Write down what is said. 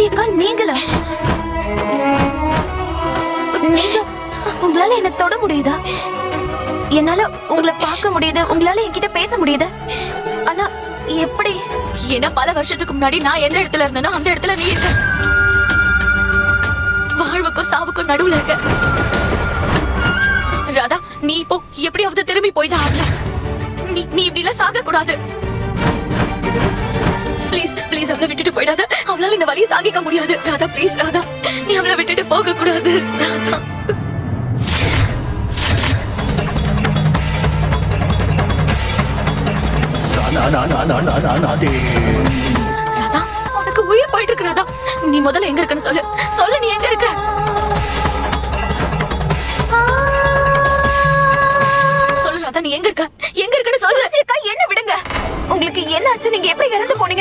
அக்கா நீங்களா? நீங்க உங்களால என்ன தொட முடியுதா? என்னால உங்களை பார்க்க முடியுது, உங்களால என்கிட்ட பேச முடியுது. ஆனா எப்படி? ஏன்னா பல வருஷத்துக்கு முன்னாடி நான் எந்த இடத்துல இருந்தேனோ அந்த இடத்துல நீ இருக்க. வாழ்வுக்கும் சாவுக்கும் நடுவுல இருக்க. ராதா, நீ இப்போ எப்படியாவது திரும்பி போய்தான் ஆகணும். நீ இப்படி எல்லாம் சாக கூடாது. ப்ளீஸ் ப்ளீஸ் அவளை விட்டுட்டு போயிடாத. அவளால இந்த வலியை தாங்கிக்க முடியாது. ராதா ப்ளீஸ் ராதா, நீ அவளை விட்டுட்டு போக கூடாது. ராதா, உனக்கு உயிர் போயிட்டு இருக்கு ராதா. நீ முதல்ல எங்க இருக்குன்னு சொல்லு. சொல்லு, நீ எங்க இருக்க? சொல்லு ராதா, நீ எங்க இருக்க? எங்க இருக்குன்னு சொல்லு. அக்கா என்ன விடுங்க. உங்களுக்கு என்ன ஆச்சு? நீங்க எப்படி இறந்து போனீங்க?